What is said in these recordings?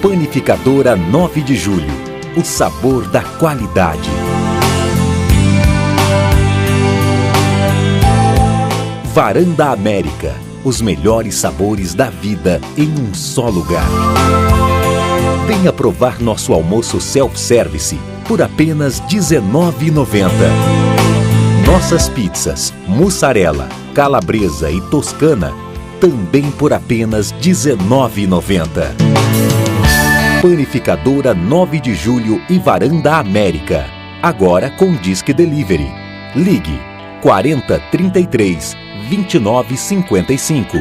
Panificadora 9 de Julho. O sabor da qualidade. Varanda América. Os melhores sabores da vida em um só lugar. Venha provar nosso almoço self-service por apenas R$ 19,90. Nossas pizzas, mussarela, calabresa e toscana, também por apenas R$ 19,90. Panificadora 9 de Julho e Varanda América. Agora com Disque Delivery. Ligue 40 33 29 55.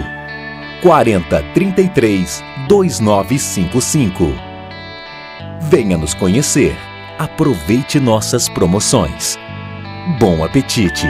40 33 2955. Venha nos conhecer. Aproveite nossas promoções. Bom apetite!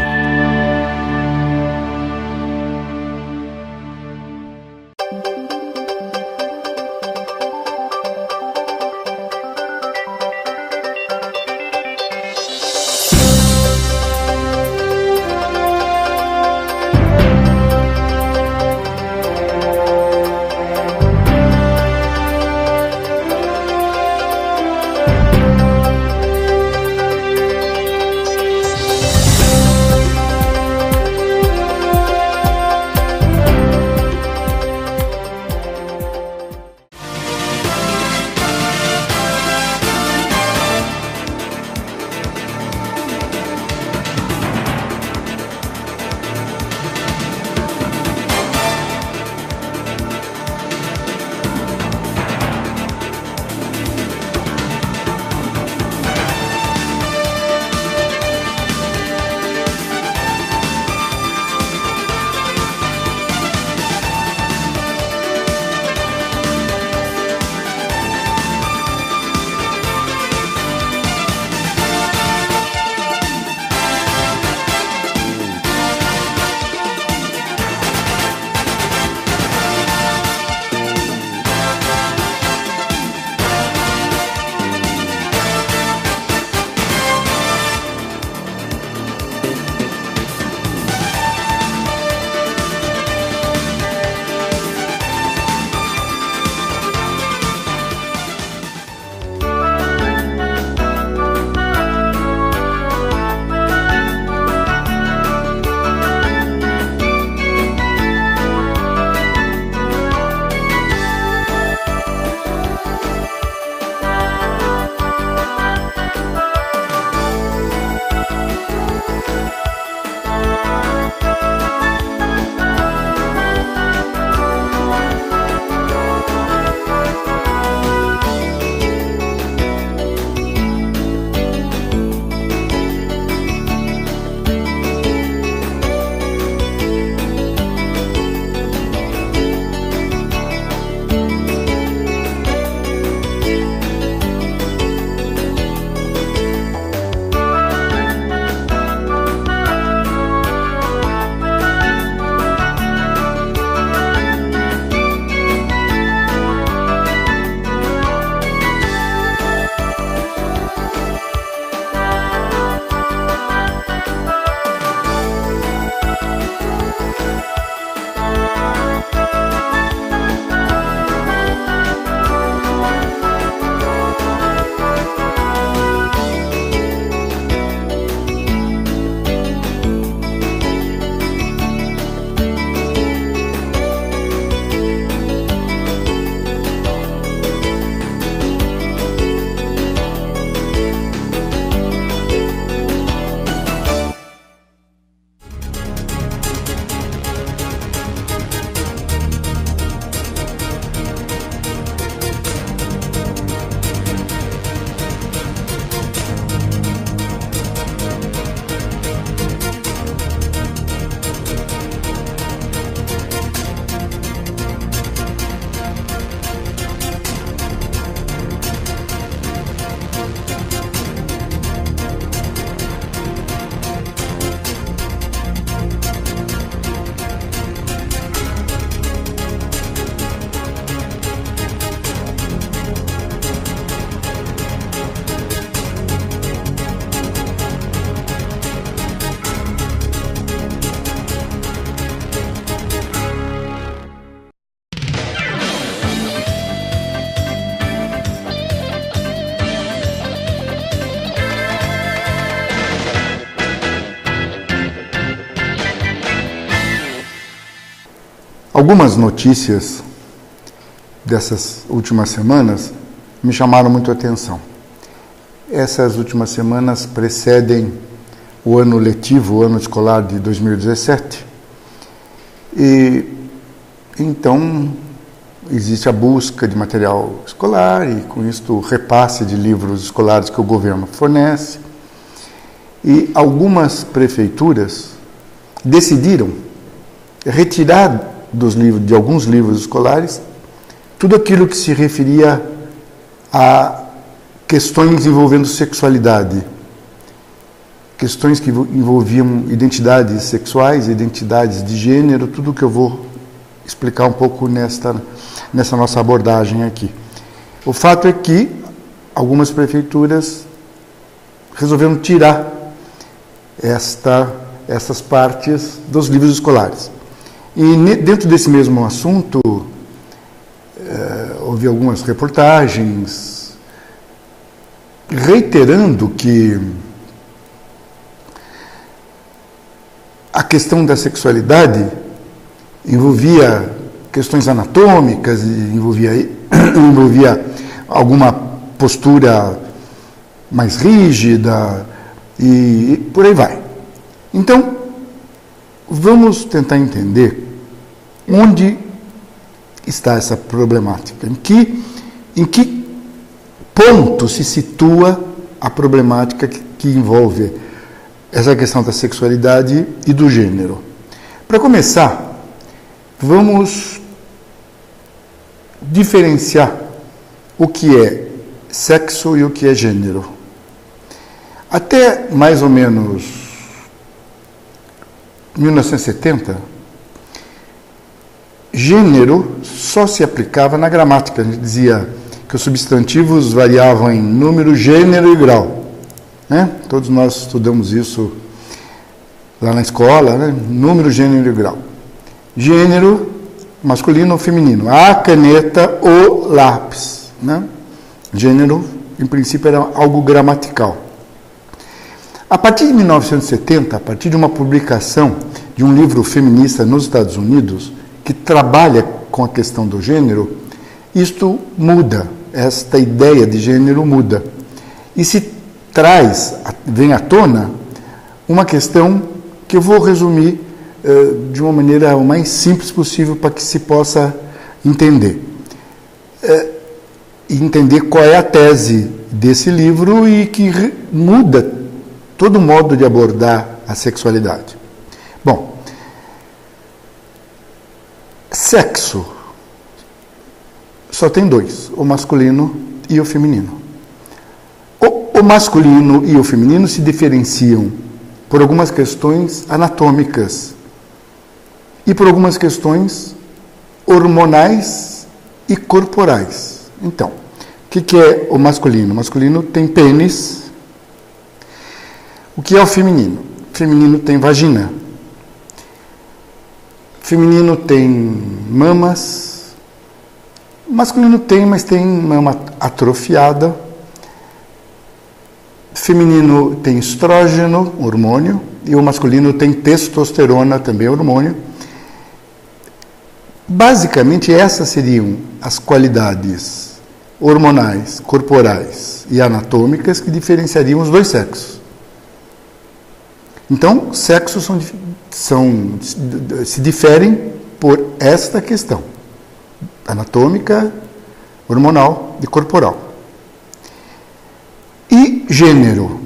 Algumas notícias dessas últimas semanas me chamaram muito a atenção. Essas últimas semanas precedem o ano letivo, o ano escolar de 2017. E então existe a busca de material escolar e com isso o repasse de livros escolares que o governo fornece. E algumas prefeituras decidiram retirar de alguns livros escolares tudo aquilo que se referia a questões envolvendo sexualidade, questões que envolviam identidades sexuais, identidades de gênero, tudo que eu vou explicar um pouco nessa nossa abordagem aqui. O fato é que algumas prefeituras resolveram tirar essas partes dos livros escolares. E dentro desse mesmo assunto, houve algumas reportagens reiterando que a questão da sexualidade envolvia questões anatômicas, envolvia alguma postura mais rígida e por aí vai. Então, vamos tentar entender onde está essa problemática, em que ponto se situa a problemática que envolve essa questão da sexualidade e do gênero. Para começar, vamos diferenciar o que é sexo e o que é gênero. Até mais ou menos 1970, gênero só se aplicava na gramática. A gente dizia que os substantivos variavam em número, gênero e grau. Né? Todos nós estudamos isso lá na escola, né? Número, gênero e grau. Gênero, masculino ou feminino. A caneta ou lápis. Né? Gênero, em princípio, era algo gramatical. A partir de 1970, a partir de uma publicação de um livro feminista nos Estados Unidos, que trabalha com a questão do gênero, isto muda, esta ideia de gênero muda. E se vem à tona, uma questão que eu vou resumir de uma maneira o mais simples possível para que se possa entender. Entender qual é a tese desse livro e que muda todo modo de abordar a sexualidade. Bom, sexo só tem dois, o masculino e o feminino. O masculino e o feminino se diferenciam por algumas questões anatômicas e por algumas questões hormonais e corporais. Então, o que é o masculino? O masculino tem pênis. O que é o feminino? O feminino tem vagina. O feminino tem mamas. O masculino tem, mas tem mama atrofiada. O feminino tem estrógeno, hormônio, e o masculino tem testosterona, também hormônio. Basicamente, essas seriam as qualidades hormonais, corporais e anatômicas que diferenciariam os dois sexos. Então, sexos se diferem por esta questão anatômica, hormonal e corporal. E gênero?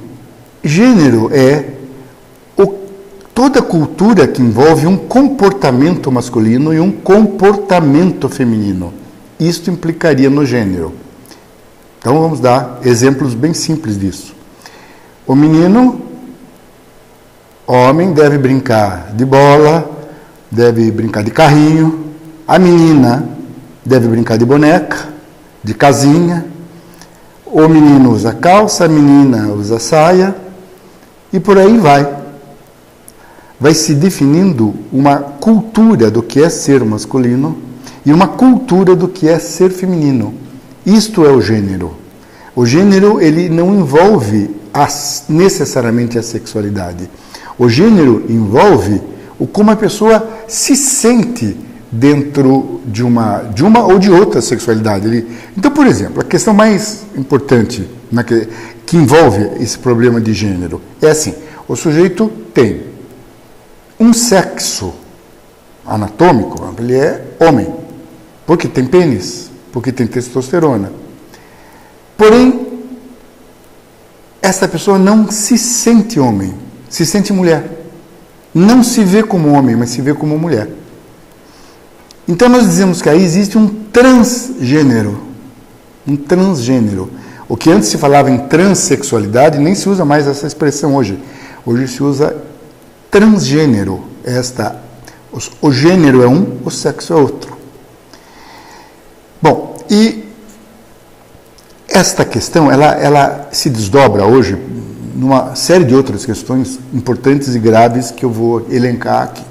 Gênero é toda cultura que envolve um comportamento masculino e um comportamento feminino. Isto implicaria no gênero. Então, vamos dar exemplos bem simples disso. O menino, homem, deve brincar de bola, deve brincar de carrinho. A menina deve brincar de boneca, de casinha. O menino usa calça, a menina usa saia, e por aí vai. Vai se definindo uma cultura do que é ser masculino e uma cultura do que é ser feminino. Isto é o gênero. O gênero, ele não envolve necessariamente a sexualidade. O gênero envolve como a pessoa se sente dentro de uma ou de outra sexualidade. Então, por exemplo, a questão mais importante que envolve esse problema de gênero é assim: o sujeito tem um sexo anatômico, ele é homem, porque tem pênis, porque tem testosterona. Porém, essa pessoa não se sente homem, se sente mulher. Não se vê como homem, mas se vê como mulher. Então nós dizemos que aí existe um transgênero. Um transgênero. O que antes se falava em transexualidade, nem se usa mais essa expressão hoje. Hoje se usa transgênero. O gênero é um, o sexo é outro. Bom, e esta questão, ela se desdobra hoje numa série de outras questões importantes e graves que eu vou elencar aqui.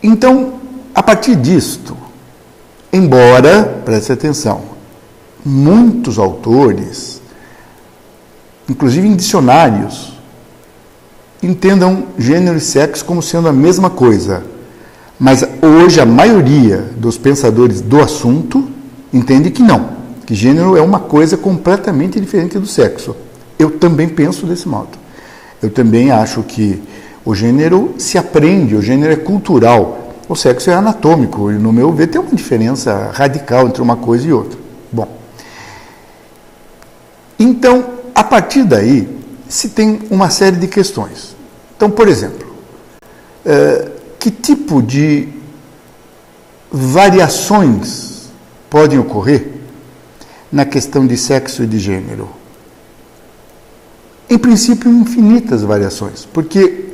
Então, a partir disto, embora, preste atenção, muitos autores, inclusive em dicionários, entendam gênero e sexo como sendo a mesma coisa. Mas hoje a maioria dos pensadores do assunto entende que não, que gênero é uma coisa completamente diferente do sexo. Eu também penso desse modo. Eu também acho que o gênero se aprende, o gênero é cultural, o sexo é anatômico, e no meu ver tem uma diferença radical entre uma coisa e outra. Bom, então, a partir daí, se tem uma série de questões. Então, por exemplo, que tipo de variações podem ocorrer na questão de sexo e de gênero? Em princípio, infinitas variações, porque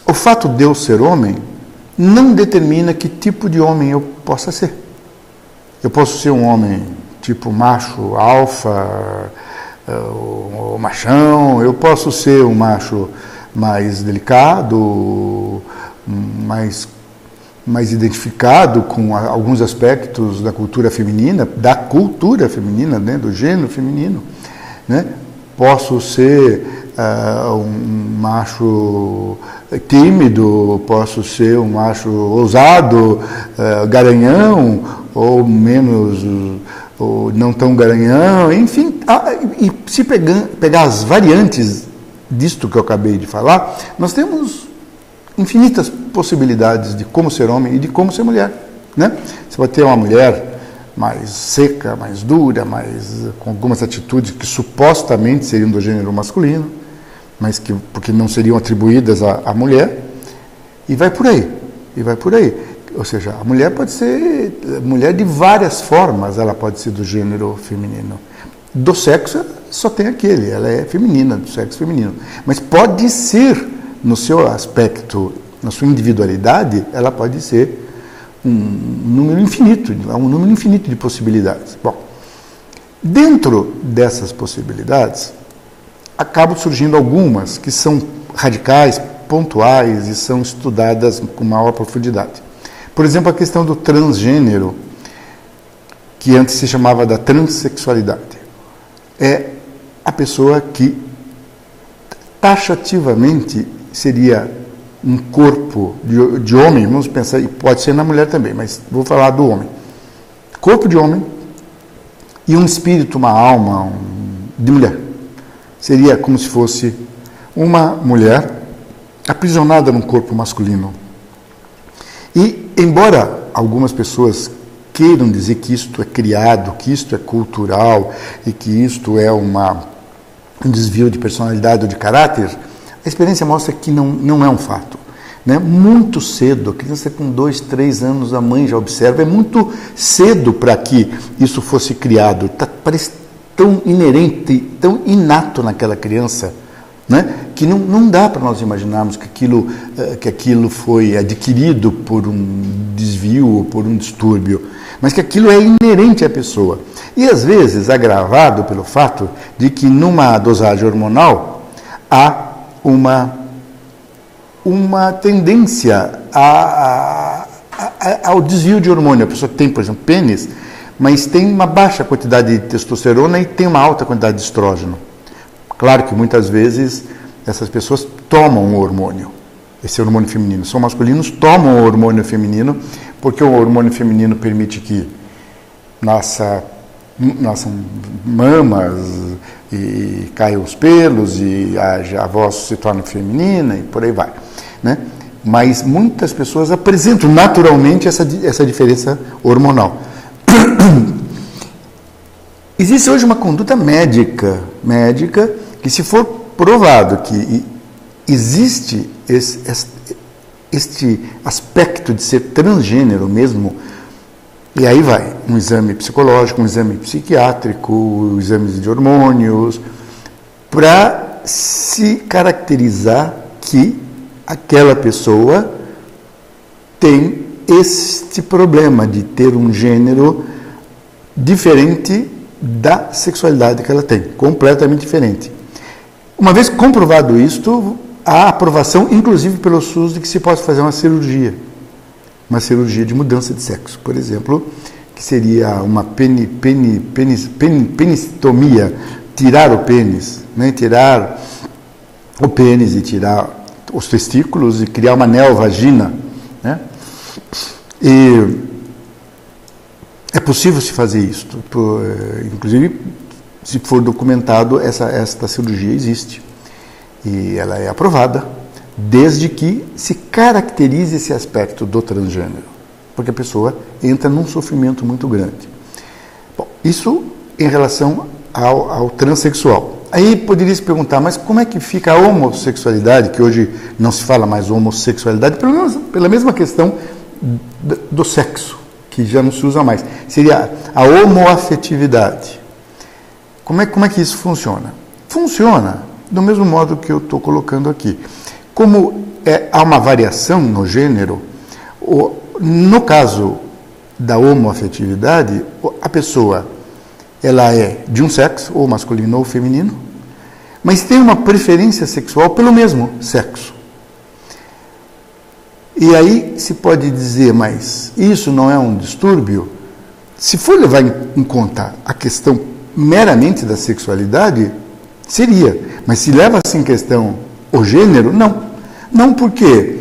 o fato de eu ser homem não determina que tipo de homem eu possa ser. Eu posso ser um homem tipo macho, alfa, ou machão, eu posso ser um macho mais delicado, mais identificado com alguns aspectos da cultura feminina, né, do gênero feminino, né? Posso ser um macho tímido, posso ser um macho ousado, garanhão, ou menos, ou não tão garanhão, enfim. E se pegar as variantes disto que eu acabei de falar, nós temos infinitas possibilidades de como ser homem e de como ser mulher, né? Você pode ter uma mulher mais seca, mais dura, com algumas atitudes que supostamente seriam do gênero masculino, mas porque não seriam atribuídas à mulher, e vai por aí. Ou seja, a mulher pode ser mulher de várias formas, ela pode ser do gênero feminino. Do sexo, só tem aquele, ela é feminina, do sexo feminino. Mas pode ser, no seu aspecto, na sua individualidade, ela pode ser um número infinito de possibilidades. Bom, dentro dessas possibilidades, acabam surgindo algumas que são radicais, pontuais e são estudadas com maior profundidade. Por exemplo, a questão do transgênero, que antes se chamava da transexualidade. É a pessoa que taxativamente seria um corpo de homem, vamos pensar, e pode ser na mulher também, mas vou falar do homem. Corpo de homem e um espírito, uma alma de mulher. Seria como se fosse uma mulher aprisionada num corpo masculino. E, embora algumas pessoas queiram dizer que isto é criado, que isto é cultural e que isto é um desvio de personalidade ou de caráter, a experiência mostra que não é um fato. Né? Muito cedo, a criança com 2, 3 anos, a mãe já observa, é muito cedo para que isso fosse criado. Parece tão inerente, tão inato naquela criança, né? Que não dá para nós imaginarmos que aquilo foi adquirido por um desvio ou por um distúrbio, mas que aquilo é inerente à pessoa. E às vezes agravado pelo fato de que numa dosagem hormonal há uma tendência ao desvio de hormônio. A pessoa tem, por exemplo, pênis, mas tem uma baixa quantidade de testosterona e tem uma alta quantidade de estrógeno. Claro que muitas vezes essas pessoas tomam o hormônio, esse hormônio feminino, são masculinos, tomam o hormônio feminino, porque o hormônio feminino permite que nasçam mamas e caiam os pelos e a voz se torna feminina e por aí vai, né? Mas muitas pessoas apresentam naturalmente essa diferença hormonal. Existe hoje uma conduta médica que, se for provado que existe este aspecto de ser transgênero mesmo, e aí vai um exame psicológico, um exame psiquiátrico, exames de hormônios, para se caracterizar que aquela pessoa tem este problema de ter um gênero diferente da sexualidade que ela tem, completamente diferente. Uma vez comprovado isto, há aprovação, inclusive pelo SUS, de que se pode fazer uma cirurgia de mudança de sexo, por exemplo, que seria uma penistomia, tirar o pênis, né? Tirar o pênis e tirar os testículos e criar uma neovagina, né? E é possível se fazer isto, inclusive, se for documentado, esta cirurgia existe e ela é aprovada, desde que se caracterize esse aspecto do transgênero, porque a pessoa entra num sofrimento muito grande. Bom, isso em relação ao transexual. Aí poderia se perguntar, mas como é que fica a homossexualidade, que hoje não se fala mais homossexualidade, pela mesma questão do sexo, que já não se usa mais. Seria a homoafetividade. Como é que isso funciona? Funciona do mesmo modo que eu estou colocando aqui. Como há uma variação no gênero, no caso da homoafetividade, a pessoa ela é de um sexo, ou masculino ou feminino, mas tem uma preferência sexual pelo mesmo sexo. E aí se pode dizer, mas isso não é um distúrbio? Se for levar em conta a questão meramente da sexualidade, seria. Mas se leva-se em questão o gênero, não. Não, porque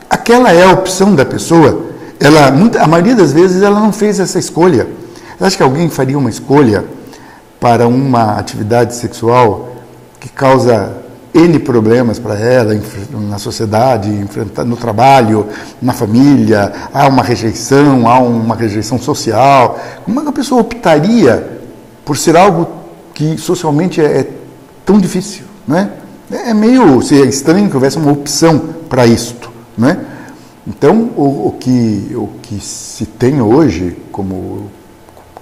aquela é a opção da pessoa. A maioria das vezes ela não fez essa escolha. Eu acho que alguém faria uma escolha para uma atividade sexual que causa N problemas para ela na sociedade, no trabalho, na família, há uma rejeição social. Como é que a pessoa optaria por ser algo que socialmente é tão difícil, né? É meio estranho que houvesse uma opção para isto, né? Então, o que se tem hoje como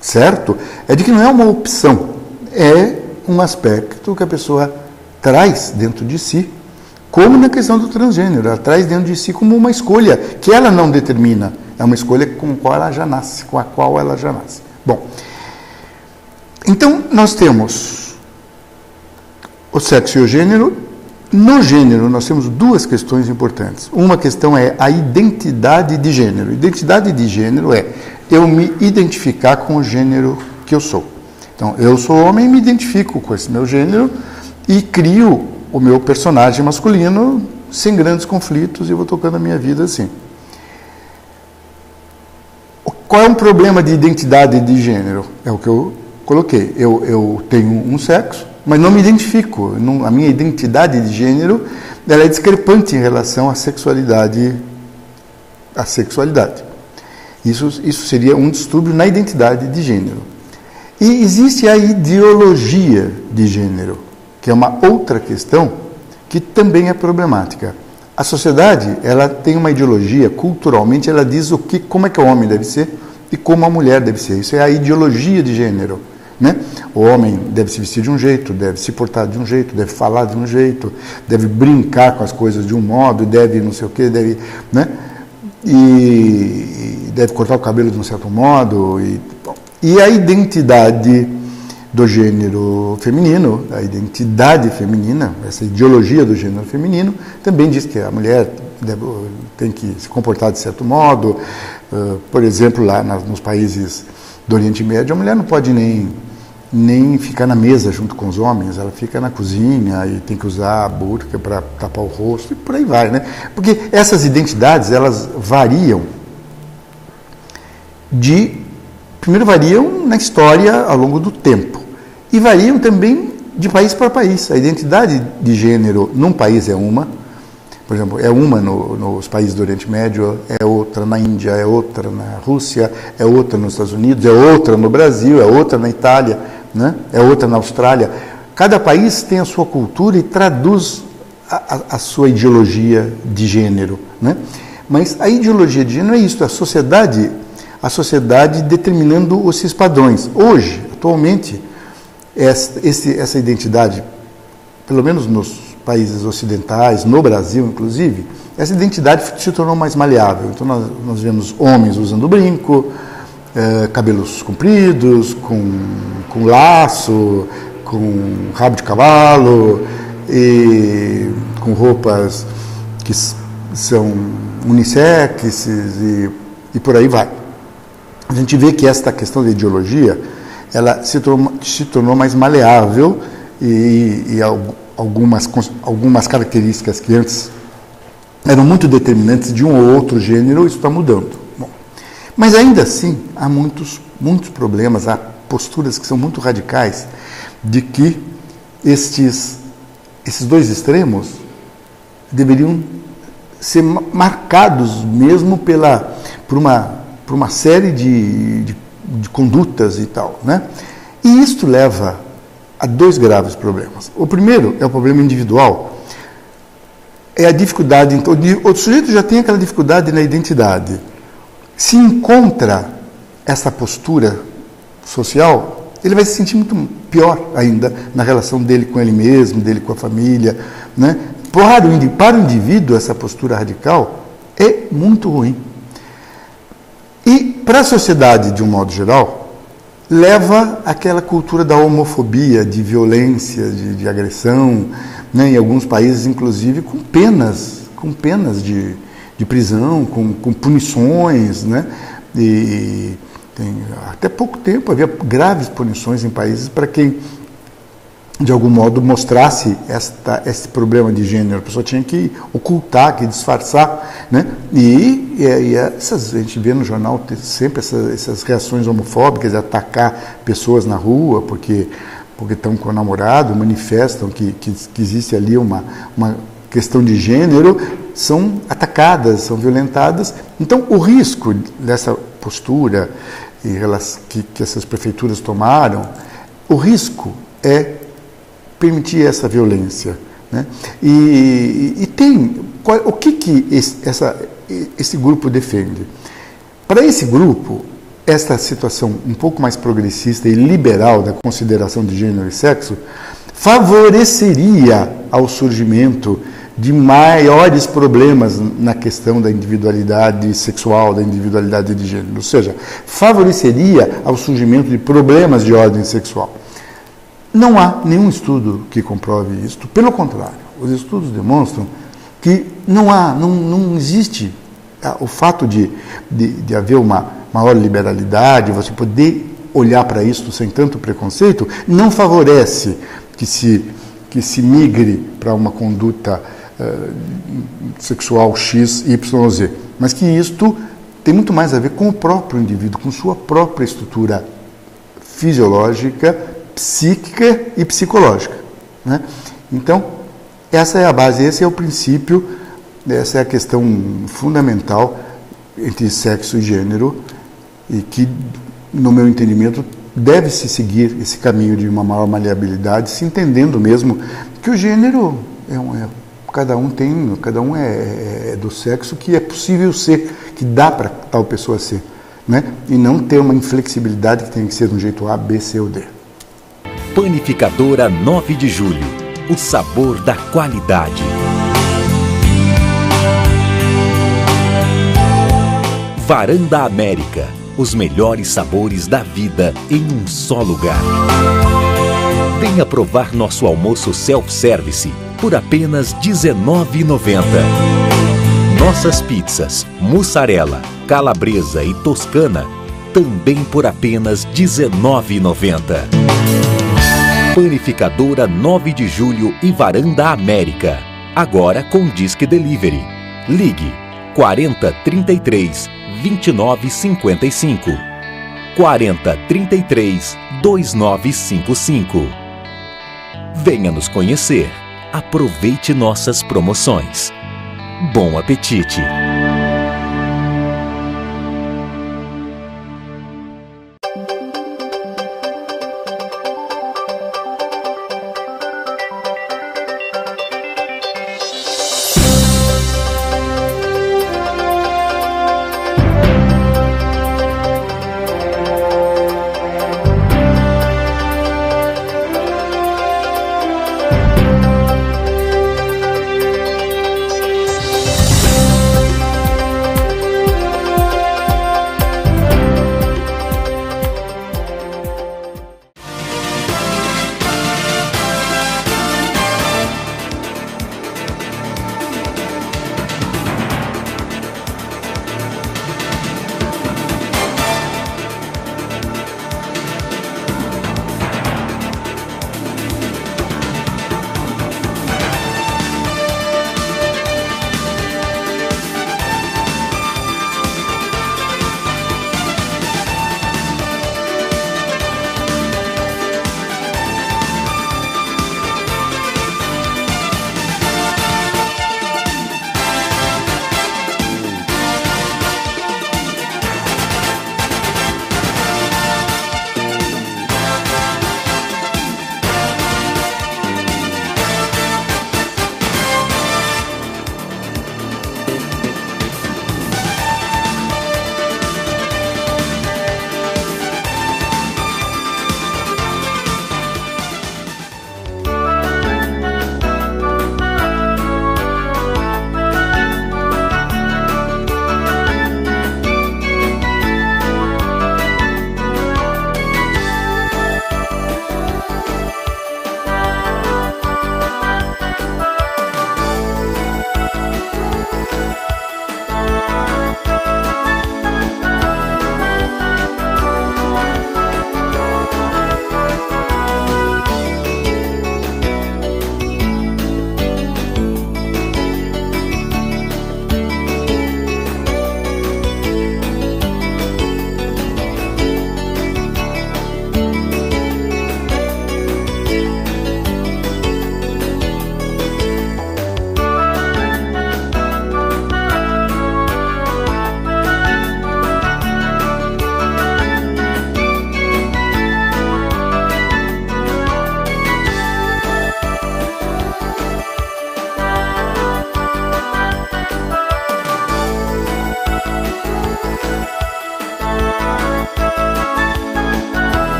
certo é de que não é uma opção, é um aspecto que a pessoa traz dentro de si, como na questão do transgênero, ela traz dentro de si como uma escolha que ela não determina, é uma escolha com a qual ela já nasce. Bom, então nós temos o sexo e o gênero. No gênero nós temos duas questões importantes. Uma questão é a identidade de gênero. Identidade de gênero é eu me identificar com o gênero que eu sou. Então, eu sou homem e me identifico com esse meu gênero e crio o meu personagem masculino sem grandes conflitos e vou tocando a minha vida assim. Qual é um problema de identidade de gênero? É o que eu coloquei. Eu tenho um sexo, mas não me identifico. A minha identidade de gênero ela é discrepante em relação à sexualidade. Isso seria um distúrbio na identidade de gênero. E existe a ideologia de gênero, que é uma outra questão que também é problemática. A sociedade, ela tem uma ideologia, culturalmente, ela diz como é que o homem deve ser e como a mulher deve ser. Isso é a ideologia de gênero, né? O homem deve se vestir de um jeito, deve se portar de um jeito, deve falar de um jeito, deve brincar com as coisas de um modo, deve não sei o quê, deve, né? E deve cortar o cabelo de um certo modo. E a identidade do gênero feminino, a identidade feminina, essa ideologia do gênero feminino, também diz que a mulher tem que se comportar de certo modo. Por exemplo, lá nos países do Oriente Médio, a mulher não pode nem nem ficar na mesa junto com os homens, ela fica na cozinha e tem que usar a burca para tapar o rosto e por aí vai, né? Porque essas identidades, elas variam primeiro variam na história ao longo do tempo e variam também de país para país. A identidade de gênero num país é uma, por exemplo, é uma nos países do Oriente Médio, é outra na Índia, é outra na Rússia, é outra nos Estados Unidos, é outra no Brasil, é outra na Itália, né? É outra na Austrália. Cada país tem a sua cultura e traduz a sua ideologia de gênero, né? Mas a ideologia de gênero é isso, a sociedade determinando esses padrões. Hoje, atualmente, essa identidade, pelo menos nos países ocidentais, no Brasil inclusive, essa identidade se tornou mais maleável. Então nós vemos homens usando brinco, cabelos compridos, com laço, com rabo de cavalo, e com roupas que são unissex e por aí vai. A gente vê que esta questão da ideologia, ela se tornou mais maleável e algumas características que antes eram muito determinantes de um ou outro gênero, isso está mudando. Bom, mas ainda assim, há muitos problemas, há posturas que são muito radicais de que esses dois extremos deveriam ser marcados mesmo por uma série de condutas e tal, né? E isto leva a dois graves problemas. O primeiro é o problema individual, é a dificuldade, então, o sujeito já tem aquela dificuldade na identidade. Se encontra essa postura social, ele vai se sentir muito pior ainda na relação dele com ele mesmo, dele com a família, né? Para o indivíduo, essa postura radical é muito ruim. E para a sociedade, de um modo geral, leva àquela cultura da homofobia, de violência, de agressão, né? Em alguns países, inclusive, com penas de prisão, com punições, né? E até pouco tempo havia graves punições em países para quem, de algum modo, mostrasse esse problema de gênero. A pessoa tinha que ocultar, que disfarçar, né? E a gente vê no jornal sempre essas reações homofóbicas, de atacar pessoas na rua porque estão com o namorado, manifestam que existe ali uma questão de gênero, são atacadas, são violentadas. Então, o risco dessa postura que essas prefeituras tomaram, o risco é permitir essa violência, né? O que esse grupo defende? Para esse grupo, esta situação um pouco mais progressista e liberal da consideração de gênero e sexo favoreceria ao surgimento de maiores problemas na questão da individualidade sexual, da individualidade de gênero, ou seja, favoreceria ao surgimento de problemas de ordem sexual. Não há nenhum estudo que comprove isto, pelo contrário, os estudos demonstram que não existe o fato de haver uma maior liberalidade, você poder olhar para isso sem tanto preconceito, não favorece que se migre para uma conduta sexual X, Y, Z, mas que isto tem muito mais a ver com o próprio indivíduo, com sua própria estrutura fisiológica, psíquica e psicológica, né? Então, essa é a base, esse é o princípio, essa é a questão fundamental entre sexo e gênero e que, no meu entendimento, deve-se seguir esse caminho de uma maior maleabilidade, se entendendo mesmo que o gênero cada um é do sexo que é possível ser, que dá para tal pessoa ser, né? E não ter uma inflexibilidade que tem que ser de um jeito A, B, C ou D. Panificadora 9 de Julho. O sabor da qualidade. Varanda América. Os melhores sabores da vida em um só lugar. Venha provar nosso almoço self-service por apenas R$19,90. Nossas pizzas, mussarela, calabresa e toscana também por apenas R$ 19,90. Panificadora 9 de Julho e Varanda América, agora com Disque Delivery. Ligue 40 33 29 55. 40 33 2955. Venha nos conhecer. Aproveite nossas promoções. Bom apetite!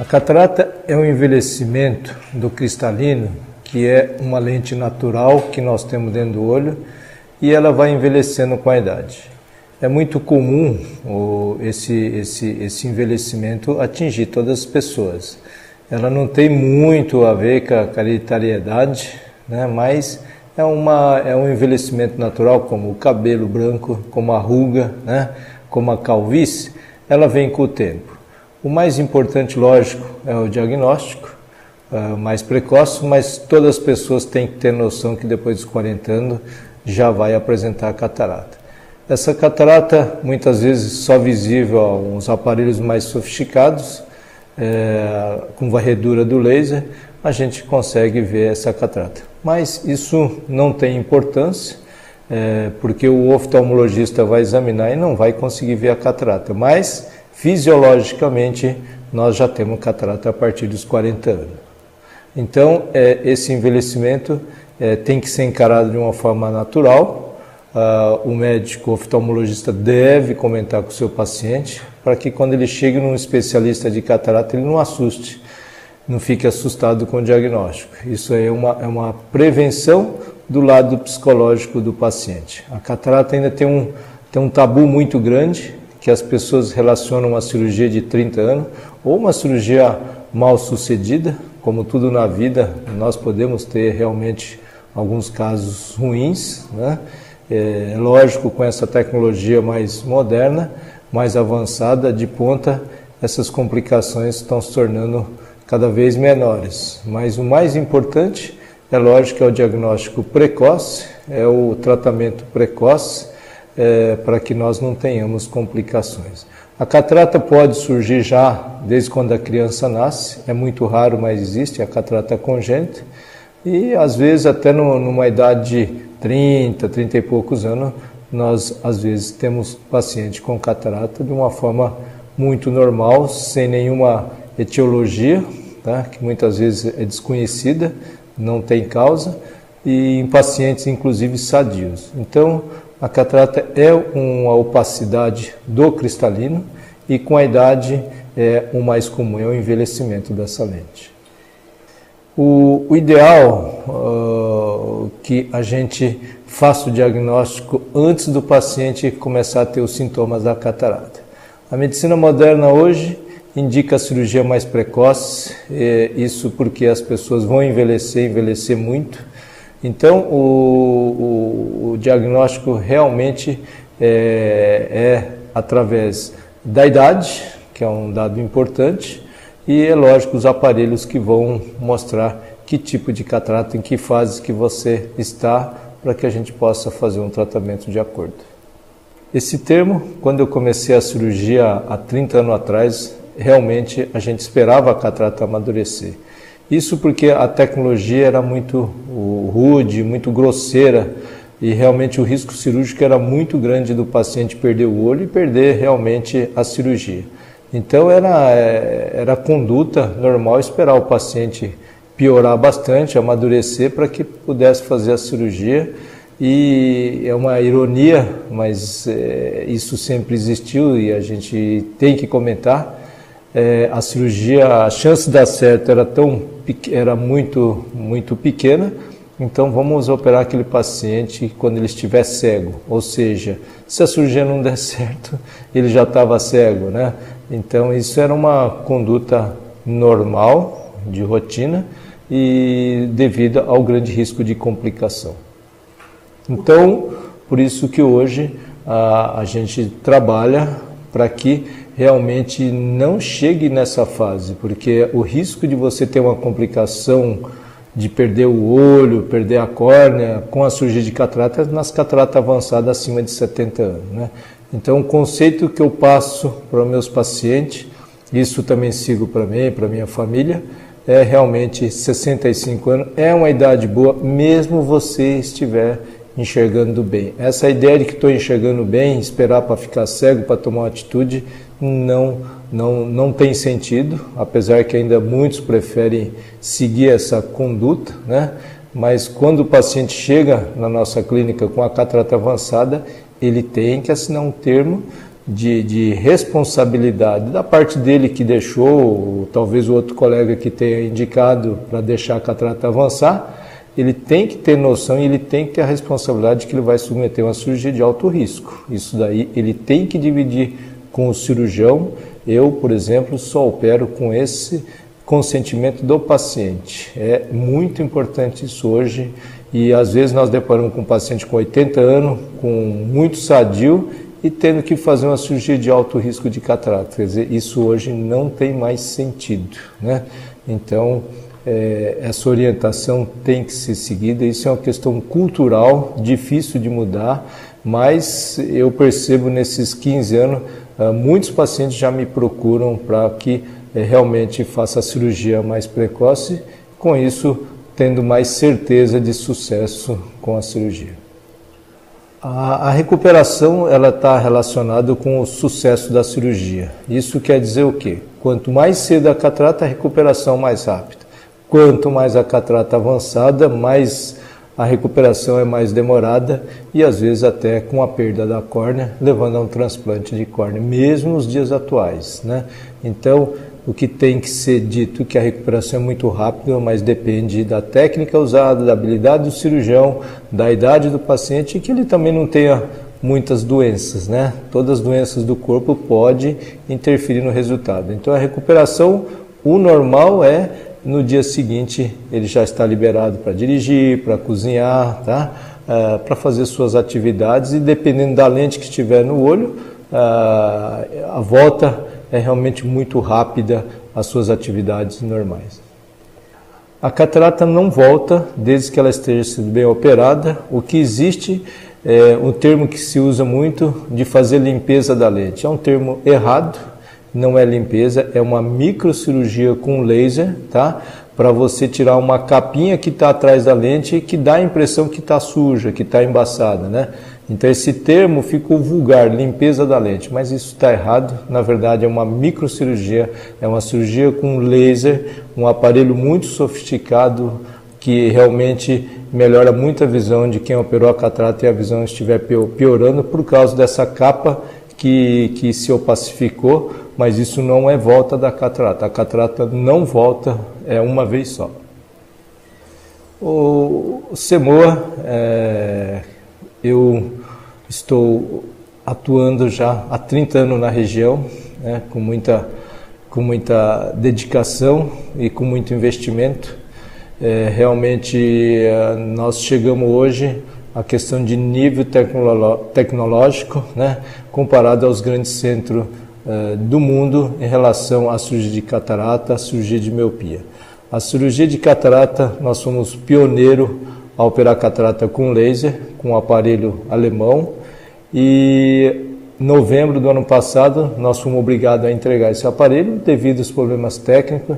catarata é um envelhecimento do cristalino, que é uma lente natural que nós temos dentro do olho, e ela vai envelhecendo com a idade. É muito comum esse envelhecimento atingir todas as pessoas. Ela não tem muito a ver com a hereditariedade, né? Mas é um envelhecimento natural, como o cabelo branco, como a ruga, né? Como a calvície, ela vem com o tempo. O mais importante, lógico, é o diagnóstico, mais precoce, mas todas as pessoas têm que ter noção que depois dos 40 anos já vai apresentar catarata. Essa catarata, muitas vezes só visível a uns aparelhos mais sofisticados, com varredura do laser, a gente consegue ver essa catarata. Mas isso não tem importância, porque o oftalmologista vai examinar e não vai conseguir ver a catarata. Mas, fisiologicamente, nós já temos catarata a partir dos 40 anos. Então, esse envelhecimento tem que ser encarado de uma forma natural. O médico oftalmologista deve comentar com o seu paciente para que quando ele chegue num especialista de catarata ele não assuste, não fique assustado com o diagnóstico. Isso é uma prevenção do lado psicológico do paciente. A catarata ainda tem um tabu muito grande, que as pessoas relacionam uma cirurgia de 30 anos ou uma cirurgia mal sucedida. Como tudo na vida, nós podemos ter realmente alguns casos ruins, né? Lógico, com essa tecnologia mais moderna, mais avançada, de ponta, essas complicações estão se tornando cada vez menores. Mas o mais importante, é lógico, é o diagnóstico precoce, é o tratamento precoce, para que nós não tenhamos complicações. A catarata pode surgir já desde quando a criança nasce, é muito raro, mas existe a catarata congênita, e às vezes até numa idade de 30 e poucos anos, nós às vezes temos paciente com catarata de uma forma muito normal, sem nenhuma etiologia, tá? Que muitas vezes é desconhecida, não tem causa, e em pacientes inclusive sadios. Então, a catarata é uma opacidade do cristalino e com a idade o mais comum é o envelhecimento dessa lente. O ideal que a gente faça o diagnóstico antes do paciente começar a ter os sintomas da catarata. A medicina moderna hoje indica a cirurgia mais precoce, isso porque as pessoas vão envelhecer muito. Então, o diagnóstico realmente é através da idade, que é um dado importante, e é lógico os aparelhos que vão mostrar que tipo de catarata, em que fase que você está, para que a gente possa fazer um tratamento de acordo. Esse termo, quando eu comecei a cirurgia há 30 anos atrás, realmente a gente esperava a catarata amadurecer. Isso porque a tecnologia era muito rude, muito grosseira, e realmente o risco cirúrgico era muito grande do paciente perder o olho e perder realmente a cirurgia. Então era conduta normal esperar o paciente piorar bastante, amadurecer para que pudesse fazer a cirurgia. E é uma ironia, mas isso sempre existiu e a gente tem que comentar. A cirurgia, a chance de dar certo era muito pequena, então vamos operar aquele paciente quando ele estiver cego, ou seja, se a cirurgia não der certo, ele já estava cego, né? Então isso era uma conduta normal, de rotina, e devido ao grande risco de complicação. Então, por isso que hoje a gente trabalha para que realmente não chegue nessa fase, porque o risco de você ter uma complicação de perder o olho, perder a córnea com a cirurgia de catarata, nas cataratas avançadas acima de 70 anos, né? Então, o conceito que eu passo para os meus pacientes, isso também sigo para mim e para minha família, é realmente 65 anos, é uma idade boa, mesmo você estiver enxergando bem. Essa ideia de que estou enxergando bem, esperar para ficar cego, para tomar uma atitude, não tem sentido, apesar que ainda muitos preferem seguir essa conduta, né? Mas quando o paciente chega na nossa clínica com a catarata avançada, ele tem que assinar um termo de responsabilidade da parte dele que deixou, ou talvez o outro colega que tenha indicado para deixar a catarata avançar, ele tem que ter noção e ele tem que ter a responsabilidade de que ele vai submeter uma cirurgia de alto risco. Isso daí ele tem que dividir com o cirurgião. Eu, por exemplo, só opero com esse consentimento do paciente. É muito importante isso hoje, e às vezes nós deparamos com um paciente com 80 anos, com muito sadio, e tendo que fazer uma cirurgia de alto risco de catarata. Quer dizer, isso hoje não tem mais sentido, né? Então, essa orientação tem que ser seguida. Isso é uma questão cultural, difícil de mudar, mas eu percebo nesses 15 anos, muitos pacientes já me procuram para que realmente faça a cirurgia mais precoce, com isso tendo mais certeza de sucesso com a cirurgia. A recuperação ela está relacionada com o sucesso da cirurgia. Isso quer dizer o quê? Quanto mais cedo a catarata, a recuperação mais rápida. Quanto mais a catarata avançada, mais a recuperação é mais demorada e às vezes até com a perda da córnea, levando a um transplante de córnea, mesmo nos dias atuais, né? Então, o que tem que ser dito é que a recuperação é muito rápida, mas depende da técnica usada, da habilidade do cirurgião, da idade do paciente e que ele também não tenha muitas doenças, né? Todas as doenças do corpo podem interferir no resultado. Então, a recuperação, o normal é no dia seguinte ele já está liberado para dirigir, para cozinhar, tá? Para fazer suas atividades e dependendo da lente que estiver no olho, a volta é realmente muito rápida às suas atividades normais. A catarata não volta desde que ela esteja sendo bem operada. O que existe é um termo que se usa muito de fazer limpeza da lente. É um termo errado, não é limpeza, é uma microcirurgia com laser, tá? Para você tirar uma capinha que está atrás da lente e que dá a impressão que está suja, que está embaçada, né? Então esse termo ficou vulgar, limpeza da lente, mas isso está errado. Na verdade é uma microcirurgia, é uma cirurgia com laser, um aparelho muito sofisticado que realmente melhora muito a visão de quem operou a catarata e a visão estiver piorando por causa dessa capa que se opacificou, mas isso não é volta da catarata. A catarata não volta, é uma vez só. O SEMOA, eu estou atuando já há 30 anos na região, né, com muita dedicação e com muito investimento. Realmente nós chegamos hoje à questão de nível tecnológico, né, comparado aos grandes centros do mundo em relação à cirurgia de catarata, à cirurgia de miopia. A cirurgia de catarata, nós fomos pioneiros a operar catarata com laser, com um aparelho alemão, e em novembro do ano passado nós fomos obrigados a entregar esse aparelho devido aos problemas técnicos,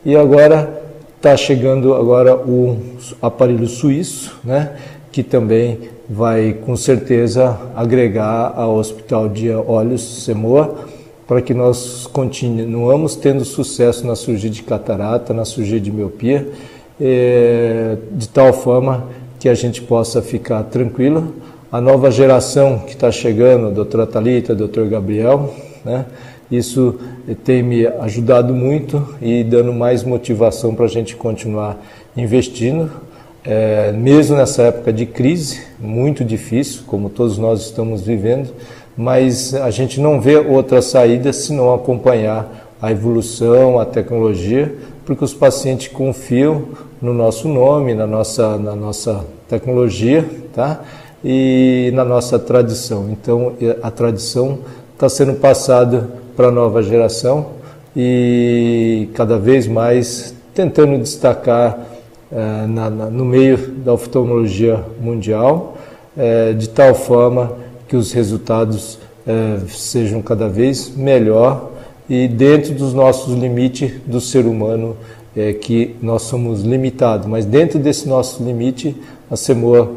e agora está chegando o aparelho suíço, né, que também vai com certeza agregar ao Hospital de Olhos SEMOA, para que nós continuamos tendo sucesso na cirurgia de catarata, na cirurgia de miopia, de tal forma que a gente possa ficar tranquilo. A nova geração que está chegando, a doutora Thalita, doutor Gabriel, né, isso tem me ajudado muito e dando mais motivação para a gente continuar investindo, mesmo nessa época de crise, muito difícil, como todos nós estamos vivendo, mas a gente não vê outra saída senão acompanhar a evolução, a tecnologia, porque os pacientes confiam no nosso nome, na nossa tecnologia, tá? E na nossa tradição. Então, a tradição está sendo passada para a nova geração e cada vez mais tentando destacar no meio da oftalmologia mundial, de tal forma que os resultados sejam cada vez melhor e dentro dos nossos limites do ser humano, que nós somos limitados, mas dentro desse nosso limite, a SEMOA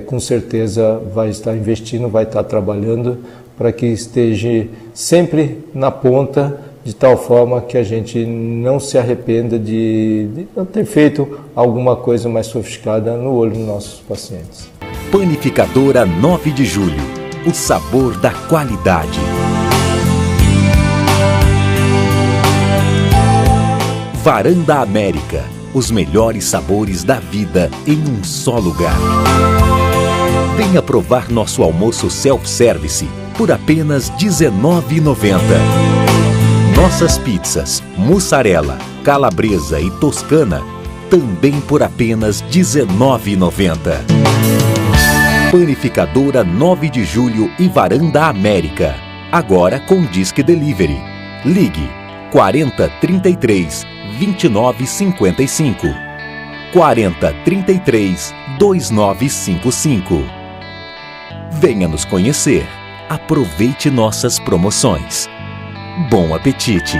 com certeza vai estar investindo, vai estar trabalhando para que esteja sempre na ponta, de tal forma que a gente não se arrependa de não ter feito alguma coisa mais sofisticada no olho dos nossos pacientes. Panificadora 9 de Julho, o sabor da qualidade. Varanda América, os melhores sabores da vida em um só lugar. Venha provar nosso almoço self-service por apenas R$19,90. Nossas pizzas, mussarela, calabresa e toscana, também por apenas R$19,90. Panificadora 9 de Julho e Varanda América, agora com Disque Delivery. Ligue 4033 2955. 4033 2955. Venha nos conhecer. Aproveite nossas promoções. Bom apetite!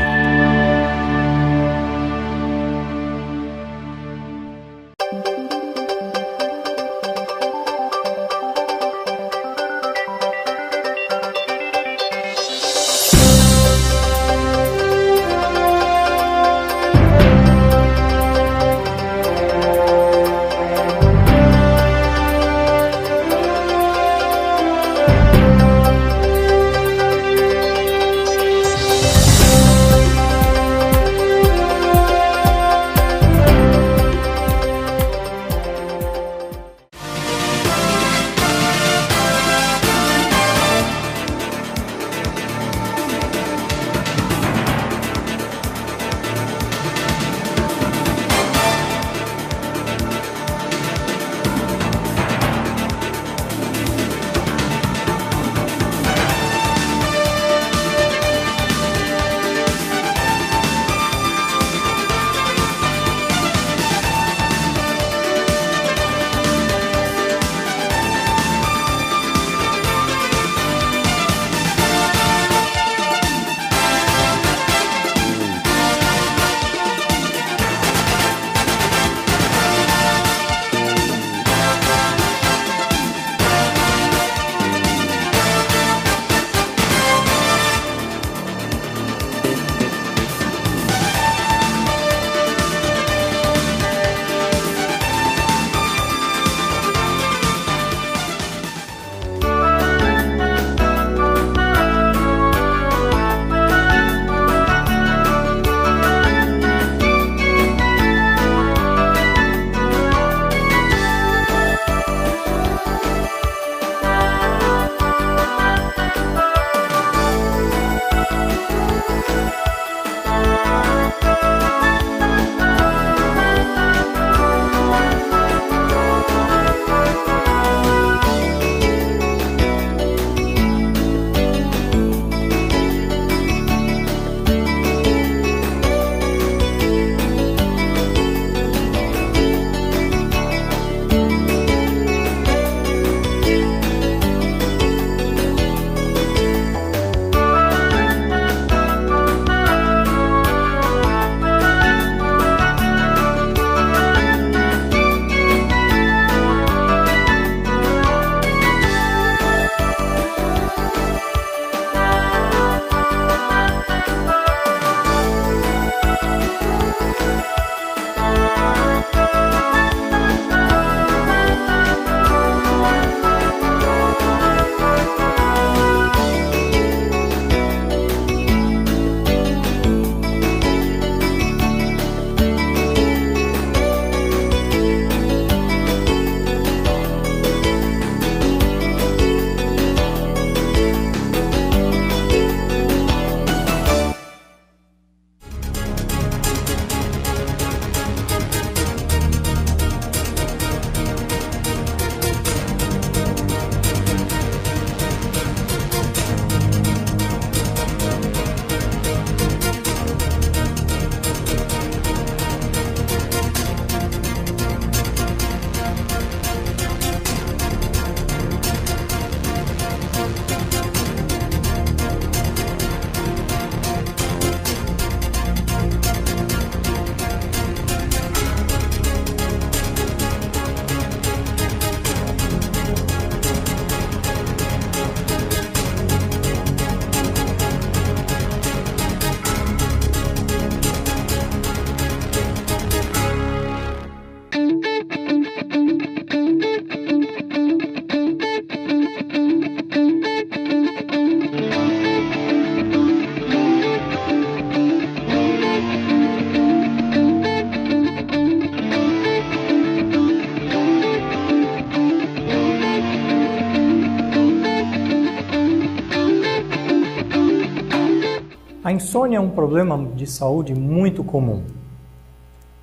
A insônia é um problema de saúde muito comum.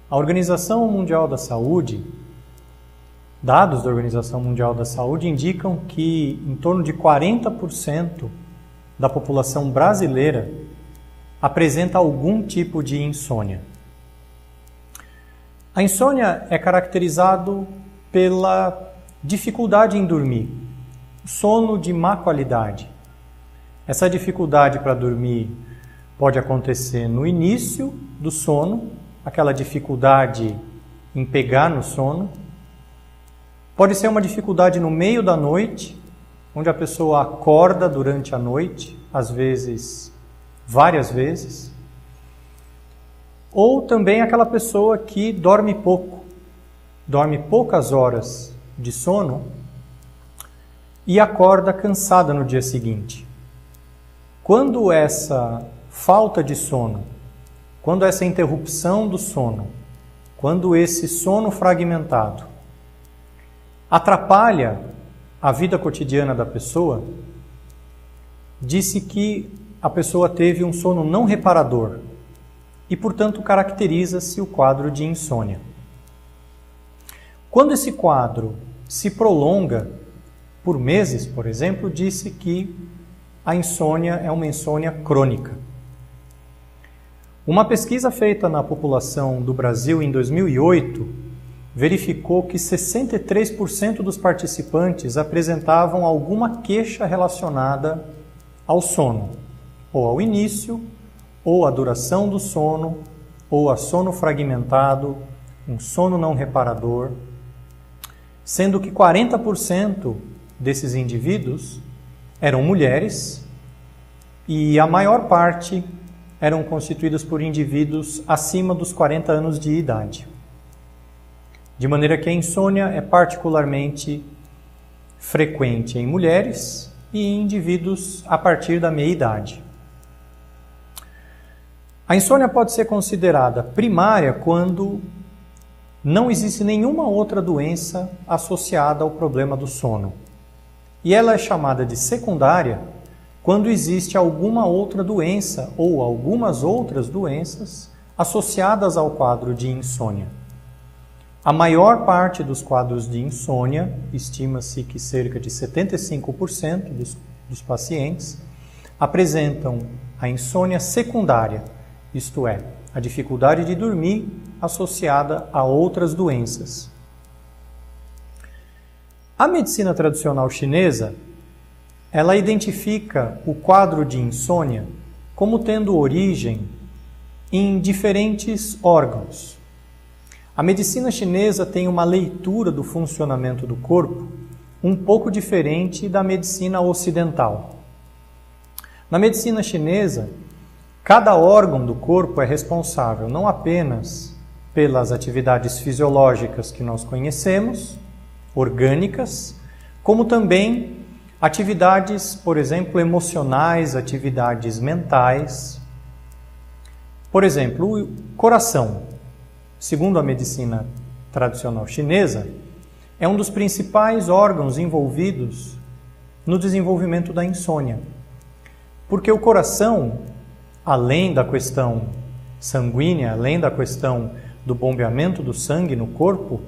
A Organização Mundial da Saúde, dados da Organização Mundial da Saúde indicam que em torno de 40% da população brasileira apresenta algum tipo de insônia. A insônia é caracterizado pela dificuldade em dormir, sono de má qualidade. Essa dificuldade para dormir pode acontecer no início do sono, aquela dificuldade em pegar no sono. Pode ser uma dificuldade no meio da noite, onde a pessoa acorda durante a noite, às vezes, várias vezes. Ou também aquela pessoa que dorme pouco, dorme poucas horas de sono e acorda cansada no dia seguinte. Quando essa falta de sono, quando essa interrupção do sono, quando esse sono fragmentado atrapalha a vida cotidiana da pessoa, disse que a pessoa teve um sono não reparador e, portanto, caracteriza-se o quadro de insônia. Quando esse quadro se prolonga por meses, por exemplo, disse que a insônia é uma insônia crônica. Uma pesquisa feita na população do Brasil em 2008 verificou que 63% dos participantes apresentavam alguma queixa relacionada ao sono, ou ao início, ou à duração do sono, ou a sono fragmentado, um sono não reparador, sendo que 40% desses indivíduos eram mulheres e a maior parte eram constituídos por indivíduos acima dos 40 anos de idade. De maneira que a insônia é particularmente frequente em mulheres e em indivíduos a partir da meia-idade. A insônia pode ser considerada primária quando não existe nenhuma outra doença associada ao problema do sono. E ela é chamada de secundária quando existe alguma outra doença ou algumas outras doenças associadas ao quadro de insônia. A maior parte dos quadros de insônia, estima-se que cerca de 75% dos pacientes, apresentam a insônia secundária, isto é, a dificuldade de dormir associada a outras doenças. A medicina tradicional chinesa, ela identifica o quadro de insônia como tendo origem em diferentes órgãos. A medicina chinesa tem uma leitura do funcionamento do corpo um pouco diferente da medicina ocidental. Na medicina chinesa, cada órgão do corpo é responsável não apenas pelas atividades fisiológicas que nós conhecemos, orgânicas, como também atividades, por exemplo, emocionais, atividades mentais. Por exemplo, o coração, segundo a medicina tradicional chinesa, é um dos principais órgãos envolvidos no desenvolvimento da insônia. Porque o coração, além da questão sanguínea, além da questão do bombeamento do sangue no corpo,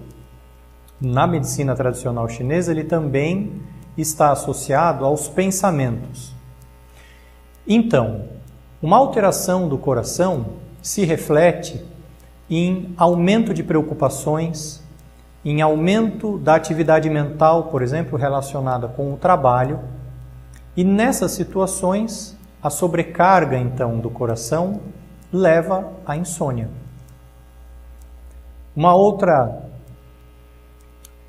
na medicina tradicional chinesa, ele também está associado aos pensamentos. Então, uma alteração do coração se reflete em aumento de preocupações, em aumento da atividade mental, por exemplo, relacionada com o trabalho, e nessas situações, a sobrecarga, então, do coração leva à insônia.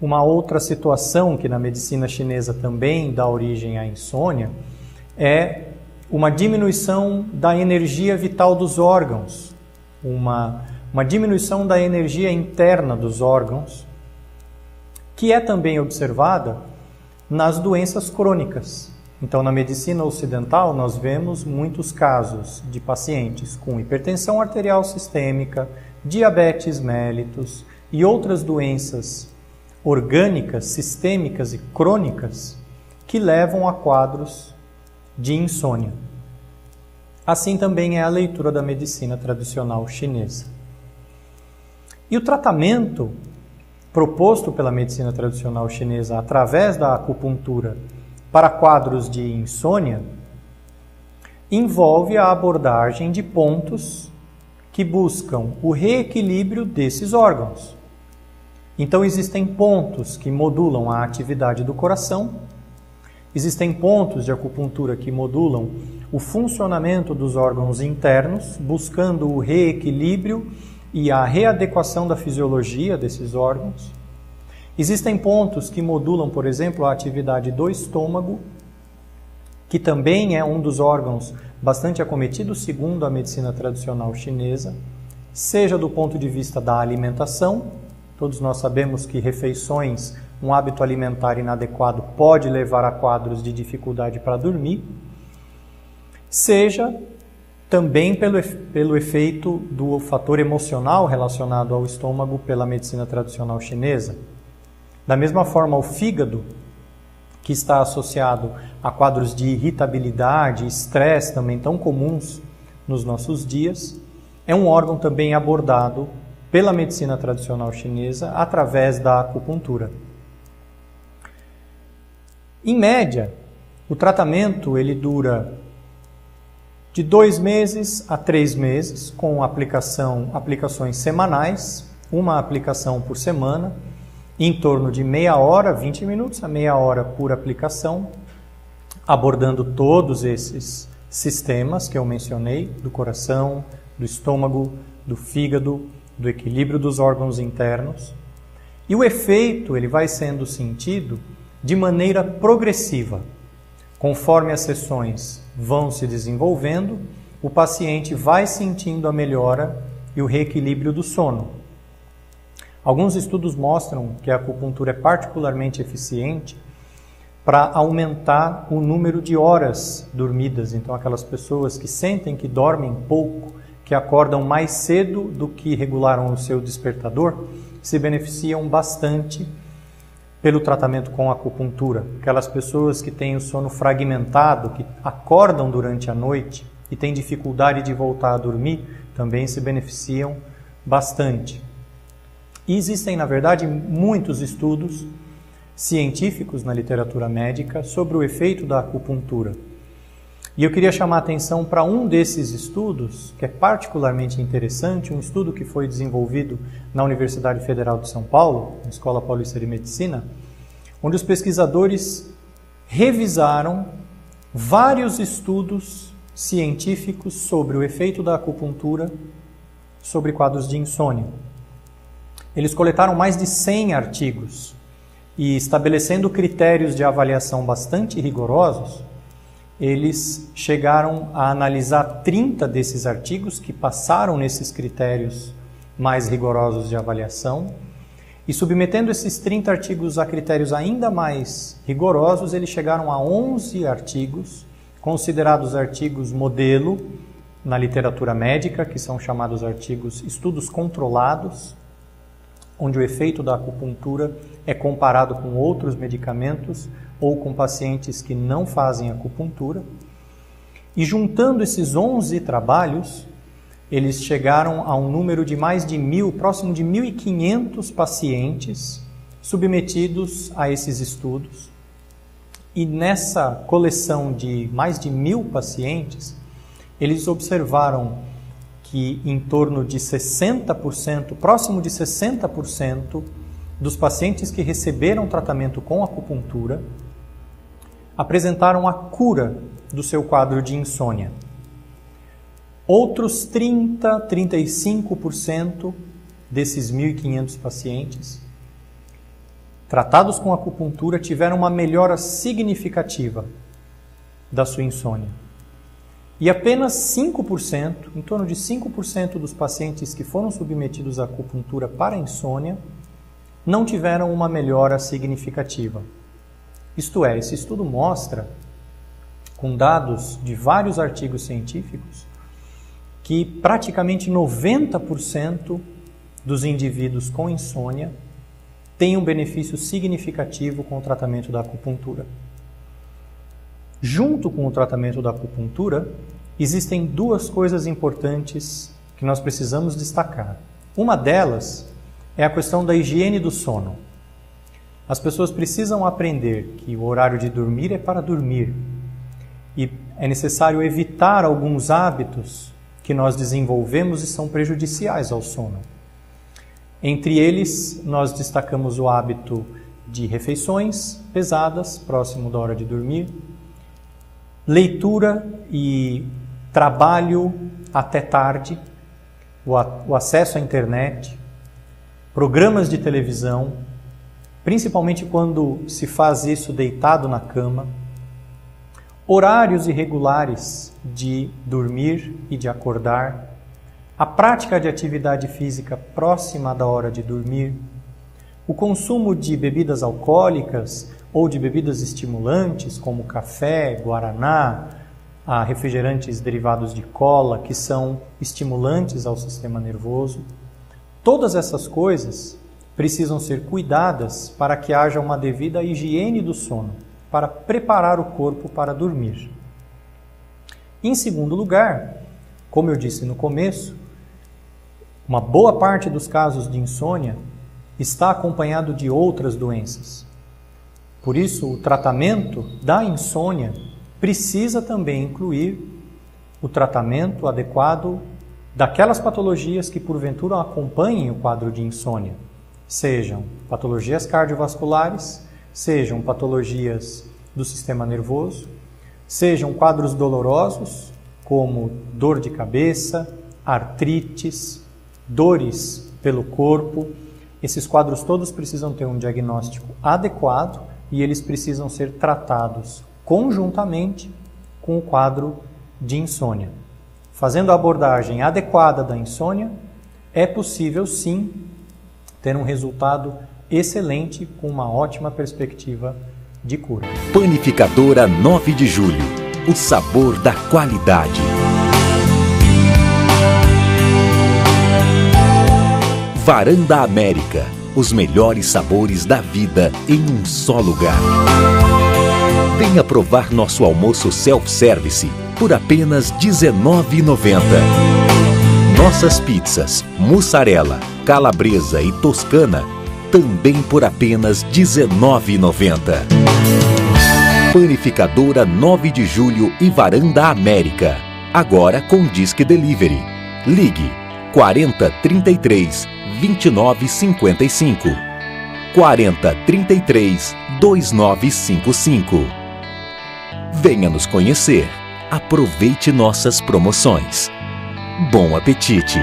Uma outra situação que na medicina chinesa também dá origem à insônia é uma diminuição da energia vital dos órgãos, uma diminuição da energia interna dos órgãos, que é também observada nas doenças crônicas. Então, na medicina ocidental, nós vemos muitos casos de pacientes com hipertensão arterial sistêmica, diabetes mellitus e outras doenças orgânicas, sistêmicas e crônicas que levam a quadros de insônia. Assim também é a leitura da medicina tradicional chinesa. E o tratamento proposto pela medicina tradicional chinesa através da acupuntura para quadros de insônia envolve a abordagem de pontos que buscam o reequilíbrio desses órgãos. Então existem pontos que modulam a atividade do coração, existem pontos de acupuntura que modulam o funcionamento dos órgãos internos, buscando o reequilíbrio e a readequação da fisiologia desses órgãos. Existem pontos que modulam, por exemplo, a atividade do estômago, que também é um dos órgãos bastante acometidos segundo a medicina tradicional chinesa, seja do ponto de vista da alimentação. Todos nós sabemos que refeições, um hábito alimentar inadequado pode levar a quadros de dificuldade para dormir, seja também pelo efeito do fator emocional relacionado ao estômago pela medicina tradicional chinesa. Da mesma forma, o fígado, que está associado a quadros de irritabilidade, estresse também tão comuns nos nossos dias, é um órgão também abordado pela medicina tradicional chinesa através da acupuntura. Em média, o tratamento ele dura de 2 meses a 3 meses, com aplicações semanais, uma aplicação por semana, em torno de meia hora, 20 minutos a meia hora por aplicação, abordando todos esses sistemas que eu mencionei, do coração, do estômago, do fígado, do equilíbrio dos órgãos internos. E o efeito ele vai sendo sentido de maneira progressiva. Conforme as sessões vão se desenvolvendo, o paciente vai sentindo a melhora e o reequilíbrio do sono. Alguns estudos mostram que a acupuntura é particularmente eficiente para aumentar o número de horas dormidas. Então, aquelas pessoas que sentem que dormem pouco, que acordam mais cedo do que regularam o seu despertador, se beneficiam bastante pelo tratamento com acupuntura. Aquelas pessoas que têm o sono fragmentado, que acordam durante a noite e têm dificuldade de voltar a dormir, também se beneficiam bastante. E existem, na verdade, muitos estudos científicos na literatura médica sobre o efeito da acupuntura. E eu queria chamar a atenção para um desses estudos, que é particularmente interessante, um estudo que foi desenvolvido na Universidade Federal de São Paulo, na Escola Paulista de Medicina, onde os pesquisadores revisaram vários estudos científicos sobre o efeito da acupuntura sobre quadros de insônia. Eles coletaram mais de 100 artigos e, estabelecendo critérios de avaliação bastante rigorosos, eles chegaram a analisar 30 desses artigos que passaram nesses critérios mais rigorosos de avaliação e, submetendo esses 30 artigos a critérios ainda mais rigorosos, eles chegaram a 11 artigos, considerados artigos modelo na literatura médica, que são chamados artigos estudos controlados, onde o efeito da acupuntura é comparado com outros medicamentos ou com pacientes que não fazem acupuntura. E juntando esses 11 trabalhos, eles chegaram a um número de mais de 1.000, próximo de 1.500 pacientes submetidos a esses estudos. E nessa coleção de mais de 1.000 pacientes, eles observaram que em torno de 60%, próximo de 60% dos pacientes que receberam tratamento com acupuntura apresentaram a cura do seu quadro de insônia. Outros 35% desses 1.500 pacientes tratados com acupuntura tiveram uma melhora significativa da sua insônia. E apenas 5%, em torno de 5% dos pacientes que foram submetidos à acupuntura para insônia, não tiveram uma melhora significativa. Isto é, esse estudo mostra, com dados de vários artigos científicos, que praticamente 90% dos indivíduos com insônia têm um benefício significativo com o tratamento da acupuntura. Junto com o tratamento da acupuntura, existem duas coisas importantes que nós precisamos destacar. Uma delas é a questão da higiene do sono. As pessoas precisam aprender que o horário de dormir é para dormir e é necessário evitar alguns hábitos que nós desenvolvemos e são prejudiciais ao sono. Entre eles, nós destacamos o hábito de refeições pesadas, próximo da hora de dormir, leitura e trabalho até tarde, o acesso à internet, programas de televisão, principalmente quando se faz isso deitado na cama, horários irregulares de dormir e de acordar, a prática de atividade física próxima da hora de dormir, o consumo de bebidas alcoólicas ou de bebidas estimulantes, como café, guaraná, refrigerantes derivados de cola, que são estimulantes ao sistema nervoso. Todas essas coisas precisam ser cuidadas para que haja uma devida higiene do sono, para preparar o corpo para dormir. Em segundo lugar, como eu disse no começo, uma boa parte dos casos de insônia está acompanhado de outras doenças. Por isso, o tratamento da insônia precisa também incluir o tratamento adequado daquelas patologias que porventura acompanhem o quadro de insônia, sejam patologias cardiovasculares, sejam patologias do sistema nervoso, sejam quadros dolorosos, como dor de cabeça, artrites, dores pelo corpo. Esses quadros todos precisam ter um diagnóstico adequado e eles precisam ser tratados conjuntamente com o quadro de insônia. Fazendo a abordagem adequada da insônia, é possível sim ter um resultado excelente com uma ótima perspectiva de cura. Panificadora 9 de Julho. O sabor da qualidade. Varanda América. Os melhores sabores da vida em um só lugar. Venha provar nosso almoço self-service por apenas R$ 19,90. Nossas pizzas, mussarela, calabresa e toscana também por apenas R$ 19,90. Panificadora 9 de Julho e Varanda América. Agora com Disque Delivery. Ligue 40 33 29 55. 40 33 2955. Venha nos conhecer. Aproveite nossas promoções. Bom apetite!